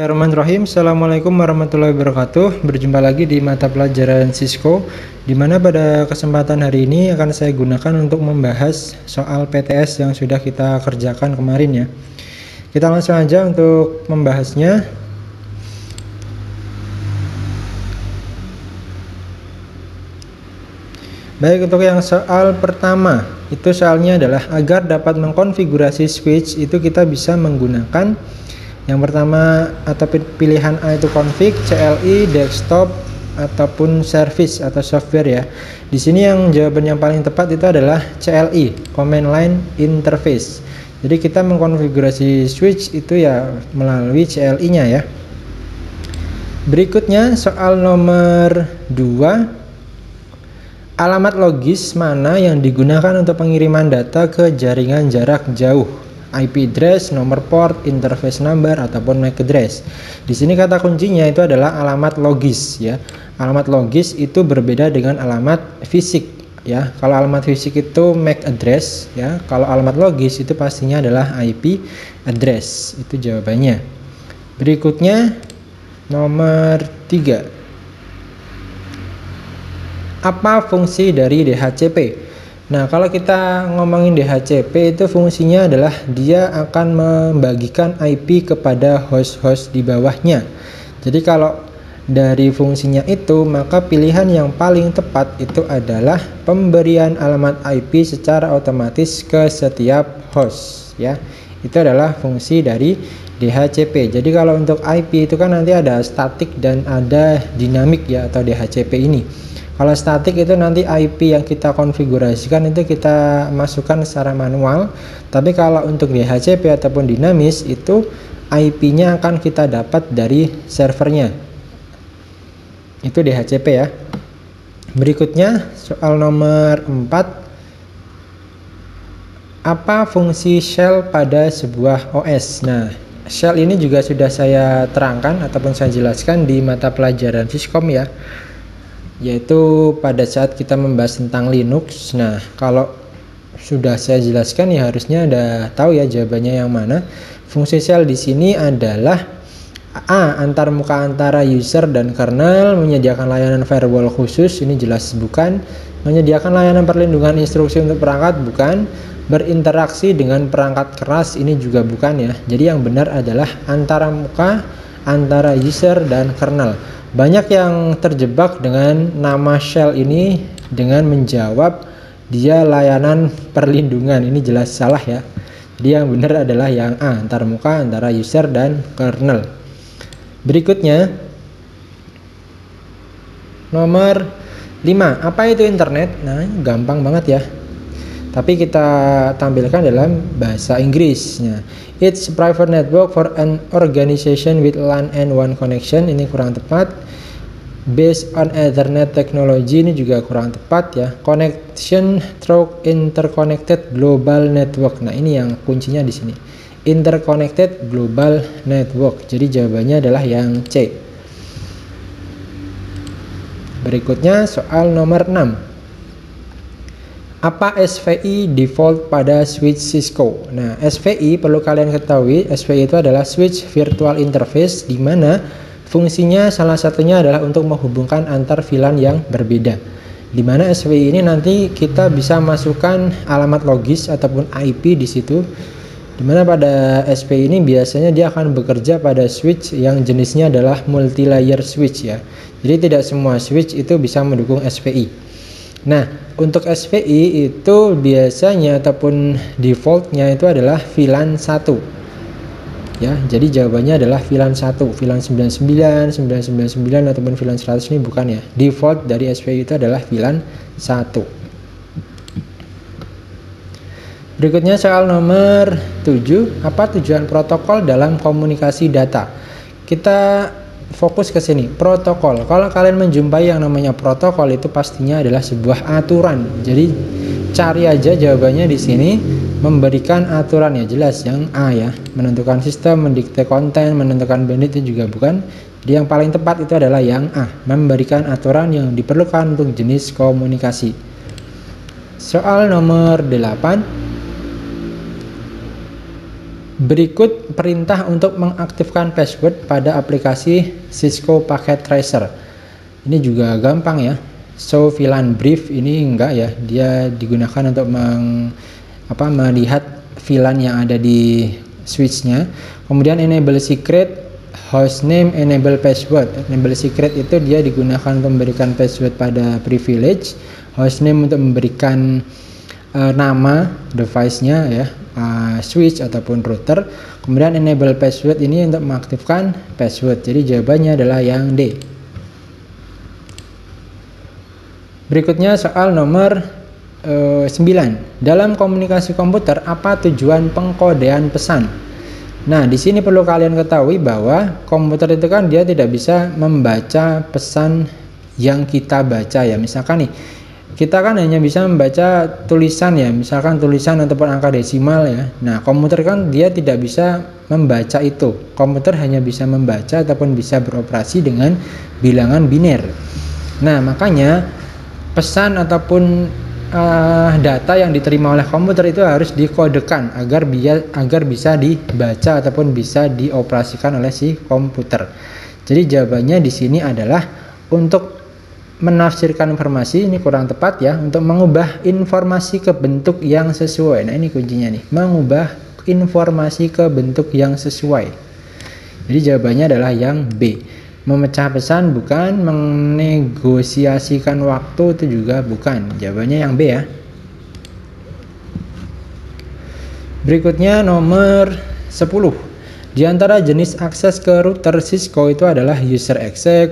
Bismillahirrahmanirrahim. Assalamualaikum warahmatullahi wabarakatuh. Berjumpa lagi di mata pelajaran Cisco, di mana pada kesempatan hari ini akan saya gunakan untuk membahas soal PTS yang sudah kita kerjakan kemarin ya. Kita langsung aja untuk membahasnya. Baik, untuk yang soal pertama, itu soalnya adalah agar dapat mengkonfigurasi switch itu kita bisa menggunakan yang pertama atau pilihan A itu config, CLI, desktop ataupun service atau software ya. Di sini yang jawaban yang paling tepat itu adalah CLI, command line interface. Jadi kita mengkonfigurasi switch itu ya melalui CLI-nya ya. Berikutnya soal nomor 2. Alamat logis mana yang digunakan untuk pengiriman data ke jaringan jarak jauh? IP address, nomor port, interface number ataupun MAC address. Di sini kata kuncinya itu adalah alamat logis ya. Alamat logis itu berbeda dengan alamat fisik ya. Kalau alamat fisik itu MAC address ya. Kalau alamat logis itu pastinya adalah IP address. Itu jawabannya. Berikutnya nomor 3. Apa fungsi dari DHCP? Nah, kalau kita ngomongin DHCP itu fungsinya adalah dia akan membagikan IP kepada host-host di bawahnya. Jadi kalau dari fungsinya itu, maka pilihan yang paling tepat itu adalah pemberian alamat IP secara otomatis ke setiap host ya. Itu adalah fungsi dari DHCP. Jadi kalau untuk IP itu kan nanti ada statik dan ada dinamik ya, atau DHCP ini. Kalau statik itu nanti IP yang kita konfigurasikan itu kita masukkan secara manual. Tapi kalau untuk DHCP ataupun dinamis itu IP-nya akan kita dapat dari servernya. Itu DHCP ya. Berikutnya soal nomor 4. Apa fungsi shell pada sebuah OS? Nah, shell ini juga sudah saya terangkan ataupun saya jelaskan di mata pelajaran Syscom ya, yaitu pada saat kita membahas tentang Linux. Nah, kalau sudah saya jelaskan ya harusnya udah tahu ya jawabannya yang mana. Fungsi shell di sini adalah A. Antarmuka antara user dan kernel, menyediakan layanan firewall khusus, ini jelas bukan. Menyediakan layanan perlindungan instruksi untuk perangkat, bukan. Berinteraksi dengan perangkat keras, ini juga bukan ya. Jadi yang benar adalah antarmuka antara user dan kernel. Banyak yang terjebak dengan nama shell ini dengan menjawab dia layanan perlindungan. Ini jelas salah ya. Jadi yang benar adalah yang A, antarmuka antara user dan kernel. Berikutnya nomor 5. Apa itu internet? Nah, gampang banget ya. Tapi kita tampilkan dalam bahasa Inggrisnya. It's a private network for an organization with LAN and WAN connection. Ini kurang tepat. Based on Ethernet technology, ini juga kurang tepat ya. Connection through interconnected global network. Nah, ini yang kuncinya di sini. Interconnected global network. Jadi jawabannya adalah yang C. Berikutnya soal nomor 6. Apa SVI default pada switch Cisco? Nah, SVI perlu kalian ketahui, SVI itu adalah switch virtual interface, di mana fungsinya salah satunya adalah untuk menghubungkan antar VLAN yang berbeda. Di mana SVI ini nanti kita bisa masukkan alamat logis ataupun IP di situ. Di mana pada SVI ini biasanya dia akan bekerja pada switch yang jenisnya adalah multi layer switch ya. Jadi tidak semua switch itu bisa mendukung SVI. Nah, untuk SVI itu biasanya ataupun defaultnya itu adalah VLAN 1 ya. Jadi jawabannya adalah VLAN 1, VLAN 99, 999 ataupun VLAN 100 ini bukan ya. Default dari SVI itu adalah VLAN 1. Berikutnya soal nomor 7. Apa tujuan protokol dalam komunikasi data? Kita fokus ke sini, protokol. Kalau kalian menjumpai yang namanya protokol itu pastinya adalah sebuah aturan. Jadi cari aja jawabannya di sini, memberikan aturan ya, jelas yang A ya. Menentukan sistem, mendikte konten, menentukan bandwidth itu juga bukan. Jadi yang paling tepat itu adalah yang A, memberikan aturan yang diperlukan untuk jenis komunikasi. Soal nomor 8. Berikut perintah untuk mengaktifkan password pada aplikasi Cisco Packet Tracer. Ini juga gampang ya. Show VLAN brief ini enggak ya, dia digunakan untuk melihat VLAN yang ada di switchnya. Kemudian enable secret, hostname, enable password. Enable secret itu dia digunakan untuk memberikan password pada privilege, hostname untuk memberikan nama device-nya ya, switch ataupun router. Kemudian enable password ini untuk mengaktifkan password. Jadi jawabannya adalah yang D. Berikutnya soal nomor 9. Dalam komunikasi komputer, apa tujuan pengkodean pesan? Nah, di sini perlu kalian ketahui bahwa komputer itu kan dia tidak bisa membaca pesan yang kita baca ya. Misalkan nih, kita kan hanya bisa membaca tulisan ya, misalkan tulisan ataupun angka desimal ya. Nah, komputer kan dia tidak bisa membaca itu. Komputer hanya bisa membaca ataupun bisa beroperasi dengan bilangan biner. Nah, makanya pesan ataupun data yang diterima oleh komputer itu harus dikodekan agar bisa dibaca ataupun bisa dioperasikan oleh si komputer. Jadi jawabannya di sini adalah untuk menafsirkan informasi, ini kurang tepat ya, untuk mengubah informasi ke bentuk yang sesuai. Nah, ini kuncinya nih, mengubah informasi ke bentuk yang sesuai. Jadi jawabannya adalah yang B. Memecah pesan bukan, menegosiasikan waktu itu juga bukan. Jawabannya yang B ya. Berikutnya nomor 10. Di antara jenis akses ke router Cisco itu adalah user access,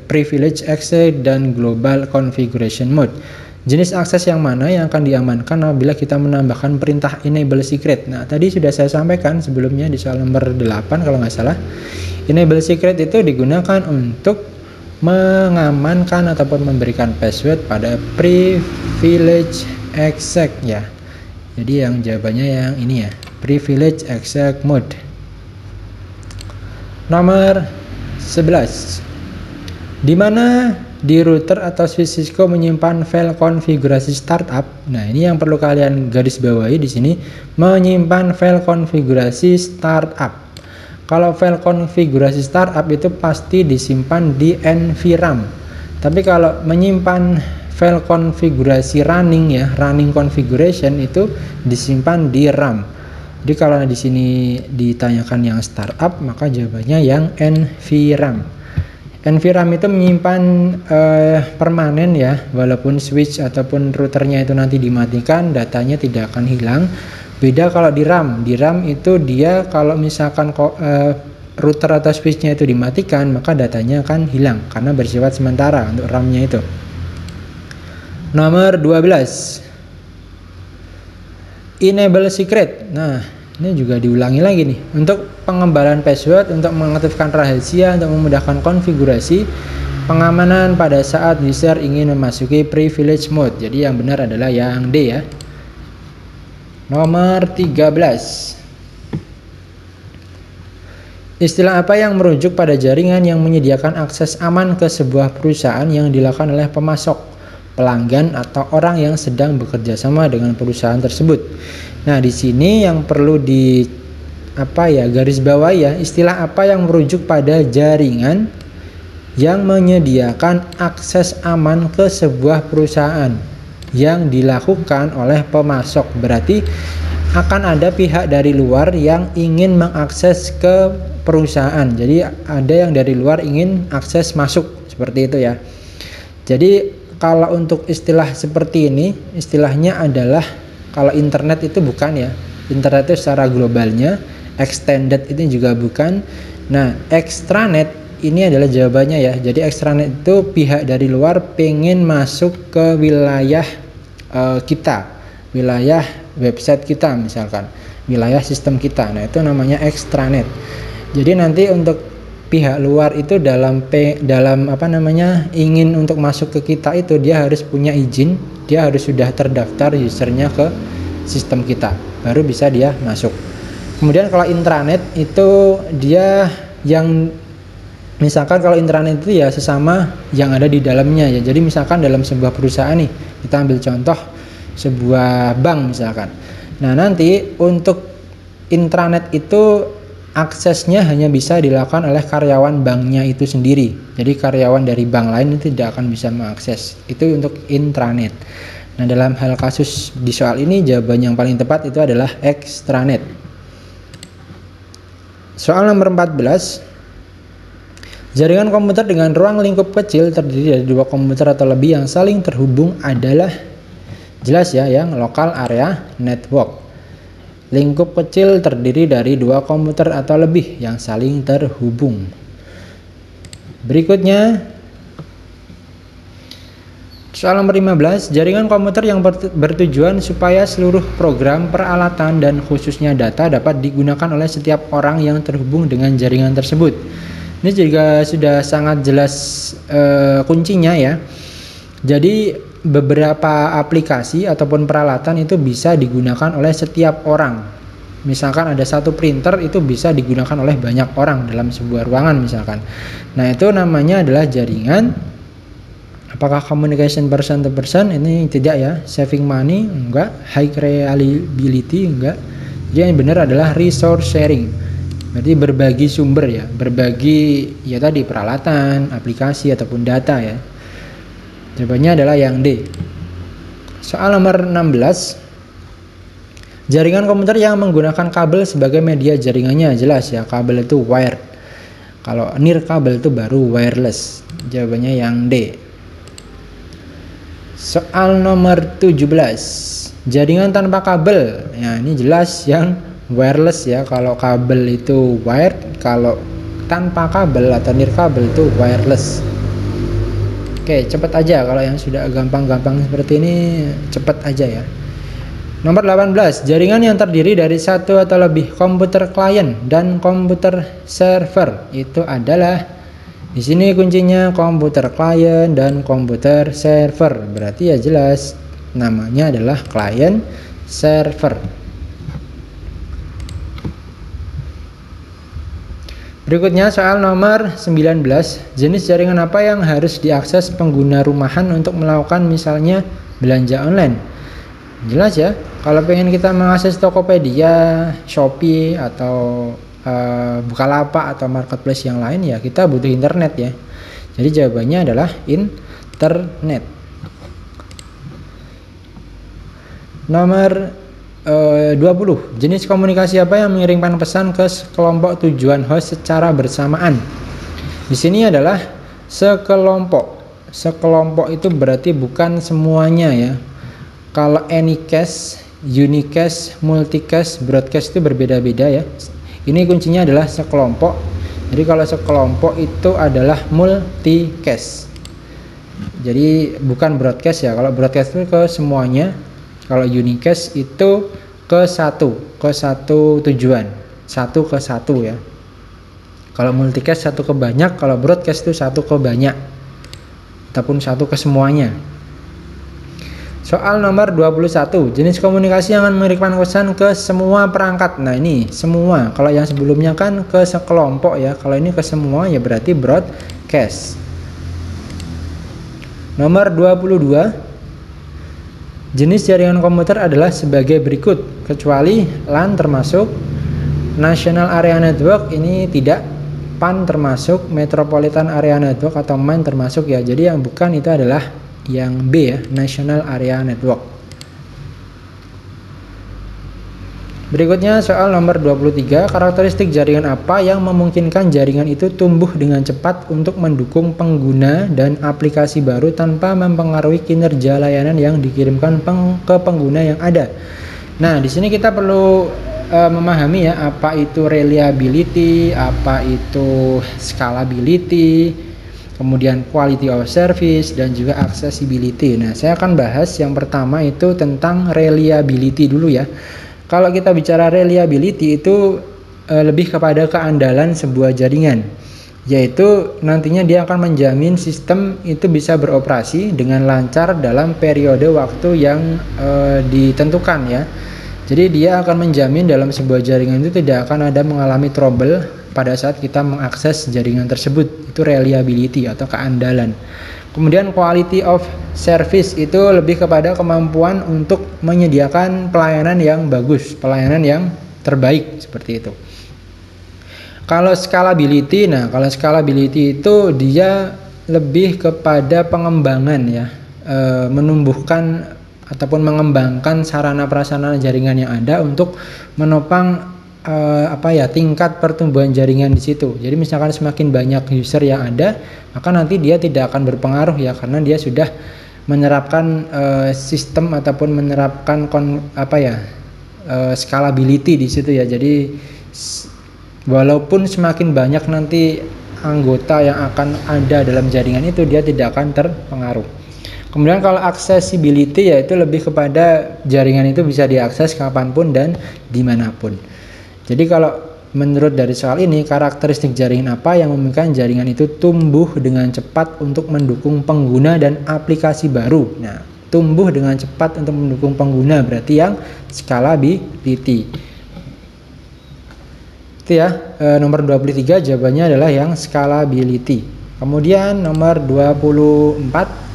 privilege access, dan global configuration mode. Jenis akses yang mana yang akan diamankan apabila kita menambahkan perintah enable secret? Nah, tadi sudah saya sampaikan sebelumnya di soal nomor 8 kalau nggak salah. Enable secret itu digunakan untuk mengamankan ataupun memberikan password pada privilege access ya. Jadi yang jawabannya yang ini ya, privilege access mode. Nomor 11. Di mana di router atau switch Cisco menyimpan file konfigurasi startup. Nah, ini yang perlu kalian garis bawahi di sini, menyimpan file konfigurasi startup. Kalau file konfigurasi startup itu pasti disimpan di NVRAM. Tapi kalau menyimpan file konfigurasi running ya, running configuration itu disimpan di RAM. Jadi kalau di sini ditanyakan yang startup, maka jawabannya yang NVRAM. NVRAM itu menyimpan permanen ya, walaupun switch ataupun routernya itu nanti dimatikan, datanya tidak akan hilang. Beda kalau di RAM. Di RAM itu dia kalau misalkan router atau switchnya itu dimatikan, maka datanya akan hilang karena bersifat sementara untuk RAM-nya itu. Nomor 12. Enable secret. Nah, ini juga diulangi lagi nih. Untuk pengembalan password, untuk mengaktifkan rahasia, untuk memudahkan konfigurasi, pengamanan pada saat user ingin memasuki privilege mode. Jadi yang benar adalah yang D ya. Nomor 13. Istilah apa yang merujuk pada jaringan yang menyediakan akses aman ke sebuah perusahaan yang dilakukan oleh pemasok, pelanggan, atau orang yang sedang bekerja sama dengan perusahaan tersebut. Nah, di sini yang perlu garis bawah ya, istilah apa yang merujuk pada jaringan yang menyediakan akses aman ke sebuah perusahaan yang dilakukan oleh pemasok. Berarti akan ada pihak dari luar yang ingin mengakses ke perusahaan. Jadi ada yang dari luar ingin akses masuk, seperti itu ya. Jadi kalau untuk istilah seperti ini, istilahnya adalah, kalau internet itu bukan ya. Internet itu secara globalnya, extended ini juga bukan. Nah, extranet ini adalah jawabannya ya. Jadi extranet itu pihak dari luar pengen masuk ke wilayah kita, wilayah website kita misalkan, wilayah sistem kita. Nah, itu namanya extranet. Jadi nanti untuk pihak luar itu ingin untuk masuk ke kita itu dia harus punya izin, dia harus sudah terdaftar usernya ke sistem kita, baru bisa dia masuk. Kemudian kalau intranet itu dia yang misalkan kalau intranet itu ya sesama yang ada di dalamnya ya. Jadi misalkan dalam sebuah perusahaan nih, kita ambil contoh sebuah bank misalkan. Nah, nanti untuk intranet itu aksesnya hanya bisa dilakukan oleh karyawan banknya itu sendiri. Jadi karyawan dari bank lain itu tidak akan bisa mengakses. Itu untuk intranet. Nah, dalam hal kasus di soal ini jawaban yang paling tepat itu adalah extranet. Soal nomor 14. Jaringan komputer dengan ruang lingkup kecil terdiri dari 2 komputer atau lebih yang saling terhubung adalah, jelas ya, yang local area network. Lingkup kecil terdiri dari 2 komputer atau lebih yang saling terhubung. Berikutnya, soal nomor 15, jaringan komputer yang bertujuan supaya seluruh program, peralatan, dan khususnya data dapat digunakan oleh setiap orang yang terhubung dengan jaringan tersebut. Ini juga sudah sangat jelas kuncinya ya. Jadi beberapa aplikasi ataupun peralatan itu bisa digunakan oleh setiap orang. Misalkan ada satu printer itu bisa digunakan oleh banyak orang dalam sebuah ruangan misalkan. Nah, itu namanya adalah jaringan. Apakah communication person to person? Ini tidak ya. Saving money? Enggak. High reliability? Enggak. Jadi yang benar adalah resource sharing. Berarti berbagi sumber ya. Berbagi ya tadi peralatan, aplikasi ataupun data ya. Jawabannya adalah yang D. Soal nomor 16. Jaringan komputer yang menggunakan kabel sebagai media jaringannya, jelas ya, kabel itu wired. Kalau nirkabel itu baru wireless. Jawabannya yang D. Soal nomor 17. Jaringan tanpa kabel. Ya, ini jelas yang wireless ya. Kalau kabel itu wired, kalau tanpa kabel atau nirkabel itu wireless. Oke, cepat aja. Kalau yang sudah gampang-gampang seperti ini, cepat aja ya. Nomor 18, jaringan yang terdiri dari 1 atau lebih komputer klien dan komputer server itu adalah, di sini kuncinya komputer klien dan komputer server. Berarti ya jelas namanya adalah klien server. Berikutnya soal nomor 19, jenis jaringan apa yang harus diakses pengguna rumahan untuk melakukan misalnya belanja online? Jelas ya, kalau pengen kita mengakses Tokopedia, Shopee atau Bukalapak atau marketplace yang lain ya kita butuh internet ya. Jadi jawabannya adalah internet. Nomor 20, jenis komunikasi apa yang mengirimkan pesan ke kelompok tujuan host secara bersamaan? Di sini adalah sekelompok. Sekelompok itu berarti bukan semuanya ya. Kalau anycast, unicast, multicast, broadcast itu berbeda-beda ya. Ini kuncinya adalah sekelompok. Jadi kalau sekelompok itu adalah multicast. Jadi bukan broadcast ya. Kalau broadcast itu ke semuanya. Kalau unicast itu ke satu tujuan, 1 ke 1 ya. Kalau multicast 1 ke banyak, kalau broadcast itu 1 ke banyak ataupun 1 ke semuanya. Soal nomor 21, jenis komunikasi yang akan mengirimkan pesan ke semua perangkat. Nah, ini semua. Kalau yang sebelumnya kan ke sekelompok ya. Kalau ini ke semua ya berarti broadcast. Nomor 22, jenis jaringan komputer adalah sebagai berikut, kecuali LAN termasuk, National Area Network ini tidak, PAN termasuk, Metropolitan Area Network atau MAN termasuk ya. Jadi yang bukan itu adalah yang B ya, National Area Network. Berikutnya soal nomor 23, karakteristik jaringan apa yang memungkinkan jaringan itu tumbuh dengan cepat untuk mendukung pengguna dan aplikasi baru tanpa mempengaruhi kinerja layanan yang dikirimkan ke pengguna yang ada. Nah, di sini kita perlu memahami ya, apa itu reliability, apa itu scalability, kemudian quality of service, dan juga accessibility. Nah, saya akan bahas yang pertama itu tentang reliability dulu ya. Kalau kita bicara reliability itu lebih kepada keandalan sebuah jaringan, yaitu nantinya dia akan menjamin sistem itu bisa beroperasi dengan lancar dalam periode waktu yang ditentukan ya. Jadi dia akan menjamin dalam sebuah jaringan itu tidak akan ada mengalami trouble pada saat kita mengakses jaringan tersebut. Itu reliability atau keandalan. Kemudian quality of service itu lebih kepada kemampuan untuk menyediakan pelayanan yang bagus, pelayanan yang terbaik seperti itu. Kalau scalability, nah kalau scalability itu dia lebih kepada pengembangan ya, menumbuhkan ataupun mengembangkan sarana prasarana jaringan yang ada untuk menopang tingkat pertumbuhan jaringan di situ. Jadi misalkan semakin banyak user yang ada, maka nanti dia tidak akan berpengaruh ya, karena dia sudah menerapkan sistem ataupun menerapkan scalability di situ ya. Jadi walaupun semakin banyak nanti anggota yang akan ada dalam jaringan itu, dia tidak akan terpengaruh. Kemudian kalau accessibility, yaitu lebih kepada jaringan itu bisa diakses kapanpun dan dimanapun. Jadi kalau menurut dari soal ini, karakteristik jaringan apa yang memungkinkan jaringan itu tumbuh dengan cepat untuk mendukung pengguna dan aplikasi baru. Nah, tumbuh dengan cepat untuk mendukung pengguna berarti yang scalability. Itu ya, nomor 23 jawabannya adalah yang scalability. Kemudian nomor 24,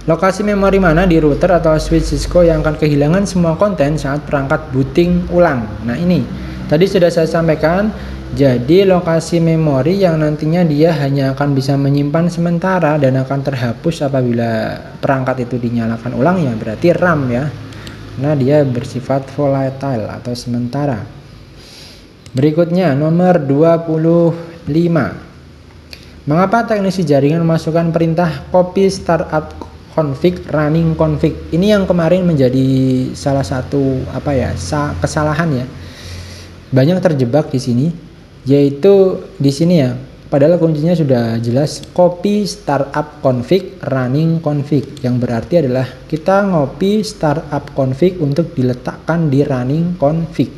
lokasi memori mana di router atau switch Cisco yang akan kehilangan semua konten saat perangkat booting ulang. Nah ini tadi sudah saya sampaikan, jadi lokasi memori yang nantinya dia hanya akan bisa menyimpan sementara dan akan terhapus apabila perangkat itu dinyalakan ulang, ya berarti RAM ya, karena dia bersifat volatile atau sementara. Berikutnya nomor 25, mengapa teknisi jaringan memasukkan perintah copy startup config running config? Ini yang kemarin menjadi salah satu kesalahan ya. Banyak terjebak di sini, yaitu di sini ya. Padahal kuncinya sudah jelas, copy startup config running config, yang berarti adalah kita ngopi startup config untuk diletakkan di running config.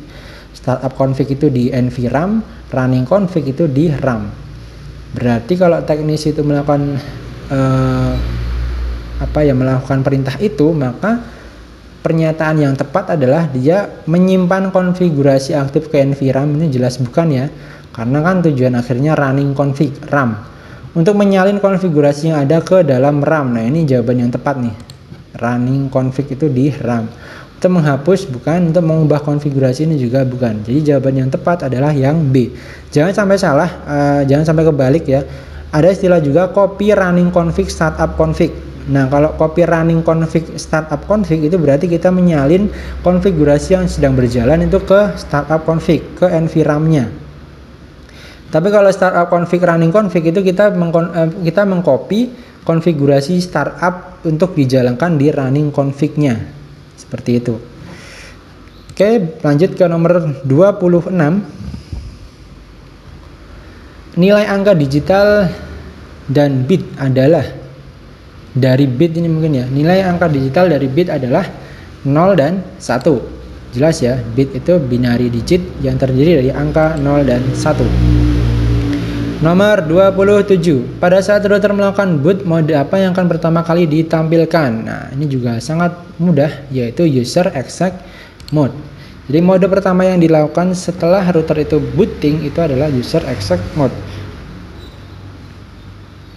Startup config itu di NVRAM, running config itu di RAM. Berarti kalau teknisi itu melakukan melakukan perintah itu, maka pernyataan yang tepat adalah dia menyimpan konfigurasi aktif ke NVRAM. Ini jelas bukan ya, karena kan tujuan akhirnya running config RAM untuk menyalin konfigurasi yang ada ke dalam RAM. Nah ini jawaban yang tepat nih, running config itu di RAM. Untuk menghapus bukan, untuk mengubah konfigurasi ini juga bukan. Jadi jawaban yang tepat adalah yang B. Jangan sampai salah, jangan sampai kebalik ya. Ada istilah juga copy running config startup config. Nah kalau copy running config startup config itu berarti kita menyalin konfigurasi yang sedang berjalan itu ke startup config, ke NVRAM-nya. Tapi kalau startup config running config itu kita mengcopy konfigurasi startup untuk dijalankan di running config-nya. Seperti itu. Oke, lanjut ke nomor 26. Nilai angka digital dan bit adalah, dari bit ini mungkin ya, nilai angka digital dari bit adalah 0 dan 1. Jelas ya, bit itu binary digit yang terdiri dari angka 0 dan 1. Nomor 27, pada saat router melakukan boot, mode apa yang akan pertama kali ditampilkan? Nah ini juga sangat mudah, yaitu user exec mode. Jadi mode pertama yang dilakukan setelah router itu booting itu adalah user exec mode.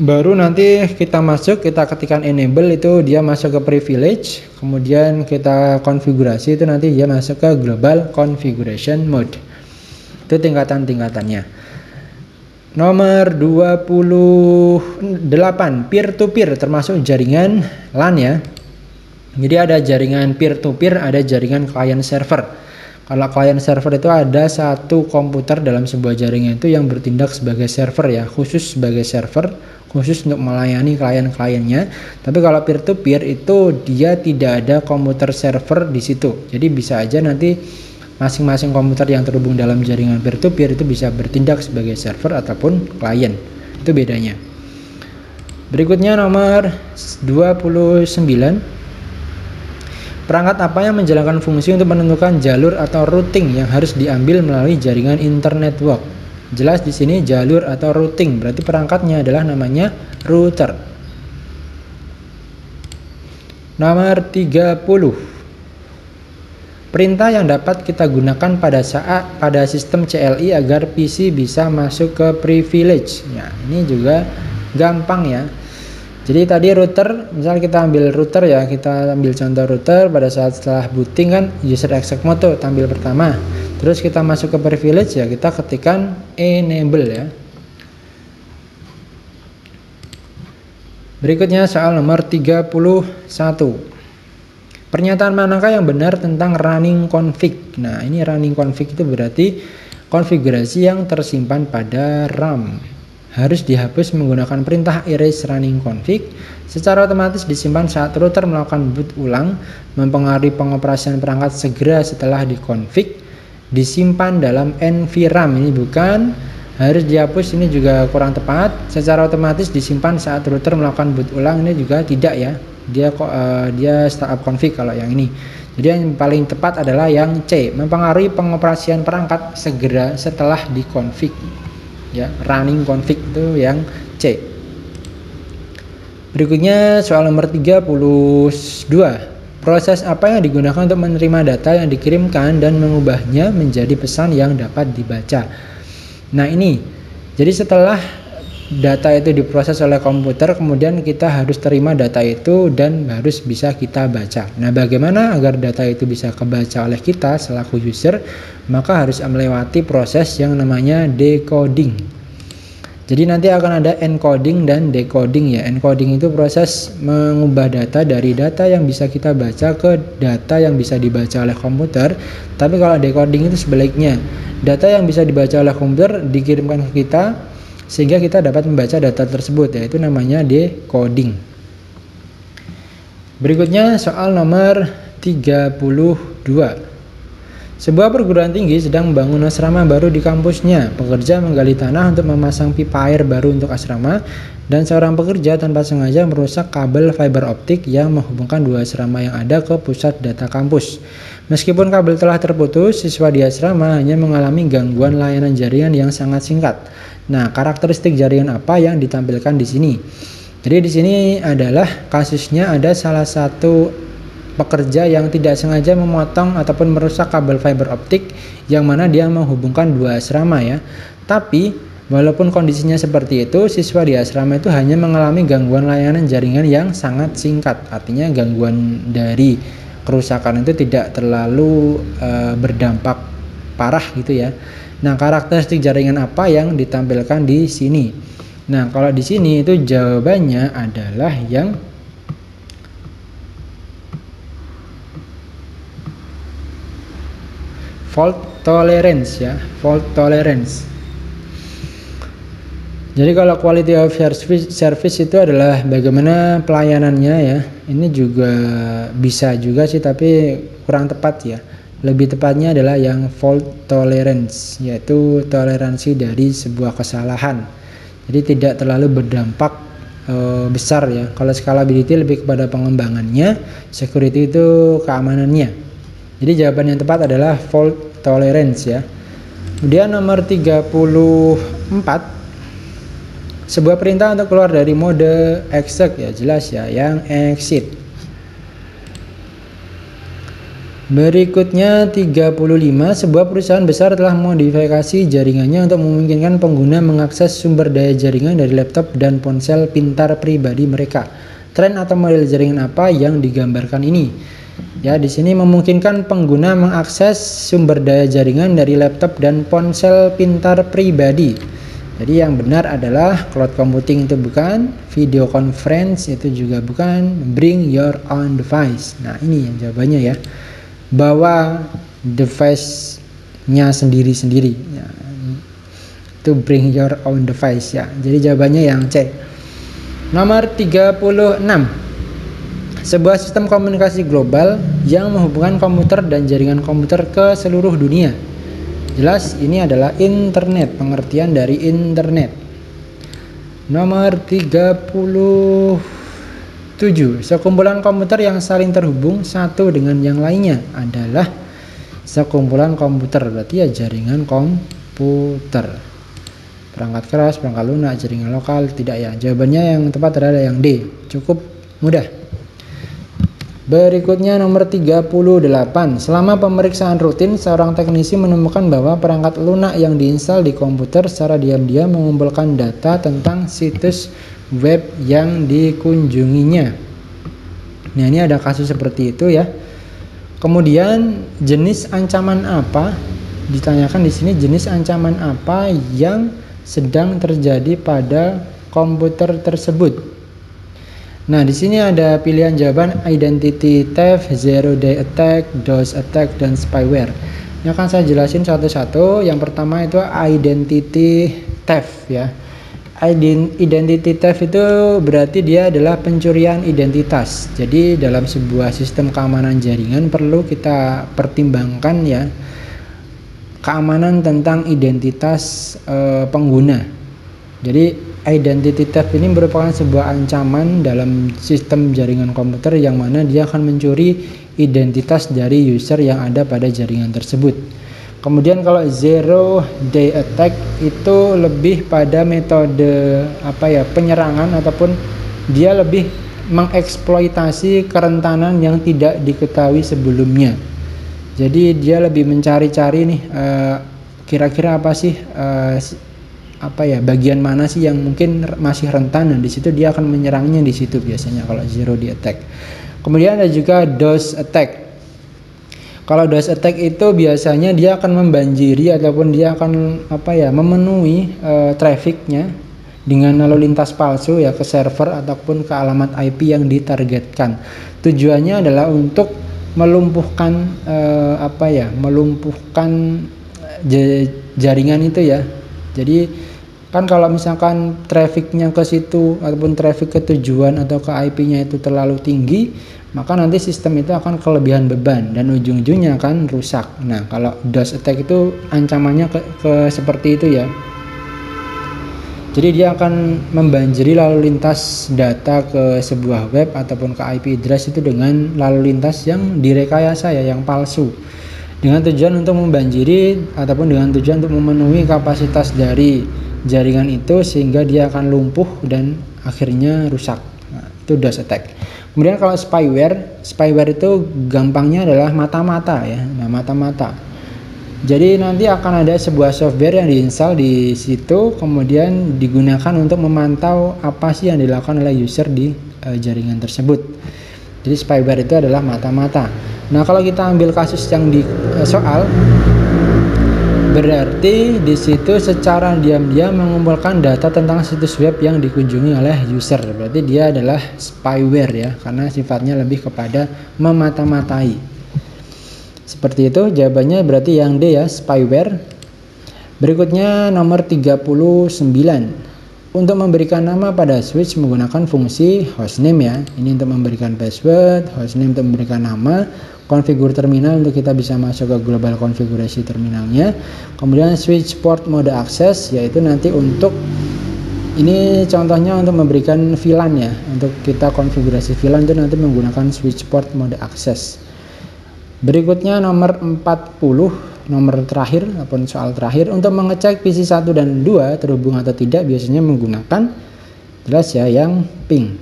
Baru nanti kita masuk, kita ketikkan enable, itu dia masuk ke privilege, kemudian kita konfigurasi, itu nanti dia masuk ke global configuration mode. Itu tingkatan-tingkatannya. Nomor 28, peer to peer termasuk jaringan LAN ya. Jadi ada jaringan peer to peer, ada jaringan client server. Kalau client server itu ada satu komputer dalam sebuah jaringan itu yang bertindak sebagai server ya, khusus sebagai server, khusus untuk melayani klien-kliennya. Tapi kalau peer to peer itu dia tidak ada komputer server di situ. Jadi bisa aja nanti masing-masing komputer yang terhubung dalam jaringan peer to peer itu bisa bertindak sebagai server ataupun klien. Itu bedanya. Berikutnya nomor 29. Perangkat apa yang menjalankan fungsi untuk menentukan jalur atau routing yang harus diambil melalui jaringan internet network? Jelas di sini jalur atau routing, berarti perangkatnya adalah namanya router. Nomor 30. Perintah yang dapat kita gunakan pada sistem CLI agar PC bisa masuk ke privilege. Ya, ini juga gampang ya. Jadi tadi router, misal kita ambil router ya, kita ambil contoh router pada saat setelah booting kan user exec mode tuh tampil pertama. Terus kita masuk ke privilege ya, kita ketikkan enable ya. Berikutnya soal nomor 31. Pernyataan manakah yang benar tentang running config? Nah, ini running config itu berarti konfigurasi yang tersimpan pada RAM harus dihapus menggunakan perintah erase running config. Secara otomatis disimpan saat router melakukan boot ulang, mempengaruhi pengoperasian perangkat segera setelah dikonfig, disimpan dalam NVRAM. Ini bukan, harus dihapus, ini juga kurang tepat. Secara otomatis disimpan saat router melakukan boot ulang, ini juga tidak ya, dia startup config kalau yang ini. Jadi yang paling tepat adalah yang C, mempengaruhi pengoperasian perangkat segera setelah dikonfig ya, running config itu yang C. Berikutnya soal nomor 32. Proses apa yang digunakan untuk menerima data yang dikirimkan dan mengubahnya menjadi pesan yang dapat dibaca? Nah ini, jadi setelah data itu diproses oleh komputer, kemudian kita harus terima data itu dan harus bisa kita baca. Nah, bagaimana agar data itu bisa kebaca oleh kita selaku user? Maka harus melewati proses yang namanya decoding. Jadi nanti akan ada encoding dan decoding ya. Encoding itu proses mengubah data dari data yang bisa kita baca ke data yang bisa dibaca oleh komputer. Tapi kalau decoding itu sebaliknya. Data yang bisa dibaca oleh komputer dikirimkan ke kita sehingga kita dapat membaca data tersebut, yaitu namanya decoding. Berikutnya soal nomor 32. Sebuah perguruan tinggi sedang membangun asrama baru di kampusnya. Pekerja menggali tanah untuk memasang pipa air baru untuk asrama, dan seorang pekerja tanpa sengaja merusak kabel fiber optik yang menghubungkan dua asrama yang ada ke pusat data kampus. Meskipun kabel telah terputus, siswa di asrama hanya mengalami gangguan layanan jaringan yang sangat singkat. Nah, karakteristik jaringan apa yang ditampilkan di sini? Jadi di sini adalah kasusnya ada salah satu pekerja yang tidak sengaja memotong ataupun merusak kabel fiber optik yang mana dia menghubungkan dua asrama ya. Tapi walaupun kondisinya seperti itu, siswa di asrama itu hanya mengalami gangguan layanan jaringan yang sangat singkat. Artinya gangguan dari kerusakan itu tidak terlalu berdampak parah gitu ya. Nah, karakteristik jaringan apa yang ditampilkan di sini? Nah, kalau di sini itu jawabannya adalah yang fault tolerance ya, fault tolerance. Jadi kalau quality of service itu adalah bagaimana pelayanannya ya. Ini juga bisa juga sih, tapi kurang tepat ya. Lebih tepatnya adalah yang fault tolerance, yaitu toleransi dari sebuah kesalahan. Jadi tidak terlalu berdampak besar ya. Kalau scalability lebih kepada pengembangannya, security itu keamanannya. Jadi jawaban yang tepat adalah fault tolerance ya. Kemudian nomor 34, sebuah perintah untuk keluar dari mode exec ya, jelas ya, yang exit. Berikutnya 35, sebuah perusahaan besar telah memodifikasi jaringannya untuk memungkinkan pengguna mengakses sumber daya jaringan dari laptop dan ponsel pintar pribadi mereka. Tren atau model jaringan apa yang digambarkan ini? Ya, di sini memungkinkan pengguna mengakses sumber daya jaringan dari laptop dan ponsel pintar pribadi. Jadi yang benar adalah cloud computing itu bukan, video conference itu juga bukan, bring your own device. Nah, ini yang jawabannya ya. Bawa device-nya sendiri-sendiri ya. Itu bring your own device ya. Jadi jawabannya yang C. Nomor 36, sebuah sistem komunikasi global yang menghubungkan komputer dan jaringan komputer ke seluruh dunia. Jelas ini adalah internet, pengertian dari internet. Nomor 37, sekumpulan komputer yang saling terhubung satu dengan yang lainnya adalah sekumpulan komputer, berarti ya jaringan komputer. Perangkat keras, perangkat lunak, jaringan lokal, tidak ya. Jawabannya yang tepat adalah yang D, cukup mudah. Berikutnya nomor 38, selama pemeriksaan rutin, seorang teknisi menemukan bahwa perangkat lunak yang diinstal di komputer secara diam-diam mengumpulkan data tentang situs web yang dikunjunginya. Nah, ini ada kasus seperti itu ya. Kemudian jenis ancaman apa? Ditanyakan di sini jenis ancaman apa yang sedang terjadi pada komputer tersebut. Nah, di sini ada pilihan jawaban identity theft, zero day attack, DOS attack, dan spyware. Ini akan saya jelasin satu-satu. Yang pertama itu identity theft ya. Identity theft itu berarti dia adalah pencurian identitas. Jadi dalam sebuah sistem keamanan jaringan perlu kita pertimbangkan ya keamanan tentang identitas pengguna. Jadi identity theft ini merupakan sebuah ancaman dalam sistem jaringan komputer yang mana dia akan mencuri identitas dari user yang ada pada jaringan tersebut. Kemudian kalau zero day attack itu lebih pada metode penyerangan ataupun dia lebih mengeksploitasi kerentanan yang tidak diketahui sebelumnya. Jadi dia lebih mencari-cari nih kira-kira apa sih bagian mana sih yang mungkin masih rentan, dan di situ dia akan menyerangnya di situ biasanya kalau zero day attack. Kemudian ada juga DOS attack. Kalau DOS attack itu biasanya dia akan membanjiri ataupun dia akan memenuhi trafficnya dengan lalu lintas palsu ya ke server ataupun ke alamat IP yang ditargetkan. Tujuannya adalah untuk melumpuhkan jaringan itu ya. Jadi kan kalau misalkan trafficnya ke situ ataupun traffic ke tujuan atau ke IP-nya itu terlalu tinggi, maka nanti sistem itu akan kelebihan beban dan ujung-ujungnya akan rusak. Nah, kalau DOS attack itu ancamannya ke seperti itu ya. Jadi dia akan membanjiri lalu lintas data ke sebuah web ataupun ke IP address itu dengan lalu lintas yang direkayasa ya, yang palsu. Dengan tujuan untuk membanjiri ataupun dengan tujuan untuk memenuhi kapasitas dari jaringan itu sehingga dia akan lumpuh dan akhirnya rusak. Nah, itu DOS attack. Kemudian kalau spyware itu gampangnya adalah mata-mata ya. Nah, mata-mata. Jadi nanti akan ada sebuah software yang diinstal di situ, kemudian digunakan untuk memantau apa sih yang dilakukan oleh user di jaringan tersebut. Jadi spyware itu adalah mata-mata. Nah, kalau kita ambil kasus yang di soal, berarti di situ secara diam-diam mengumpulkan data tentang situs web yang dikunjungi oleh user. Berarti dia adalah spyware ya, karena sifatnya lebih kepada memata-matai. Seperti itu jawabannya, berarti yang D ya, spyware. Berikutnya nomor 39. Untuk memberikan nama pada switch menggunakan fungsi hostname ya. Ini untuk memberikan password, hostname untuk memberikan nama, konfigur terminal untuk kita bisa masuk ke global konfigurasi terminalnya. Kemudian switch port mode access, yaitu nanti untuk ini contohnya untuk memberikan VLAN ya. Untuk kita konfigurasi VLAN itu nanti menggunakan switch port mode access. Berikutnya nomor 40, nomor terakhir ataupun soal terakhir, untuk mengecek PC 1 dan 2 terhubung atau tidak biasanya menggunakan jelas ya yang ping.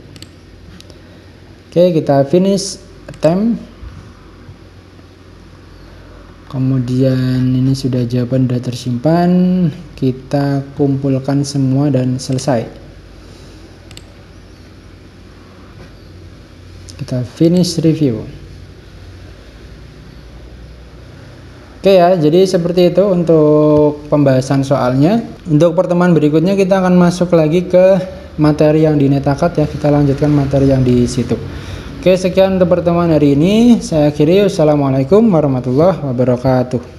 Oke, kita finish attempt. Kemudian ini sudah jawaban sudah tersimpan, kita kumpulkan semua dan selesai. Kita finish review. Oke ya, jadi seperti itu untuk pembahasan soalnya. Untuk pertemuan berikutnya kita akan masuk lagi ke materi yang di Netakat ya, kita lanjutkan materi yang di situ. Oke, sekian untuk pertemuan hari ini. Saya akhiri. Wassalamualaikum warahmatullahi wabarakatuh.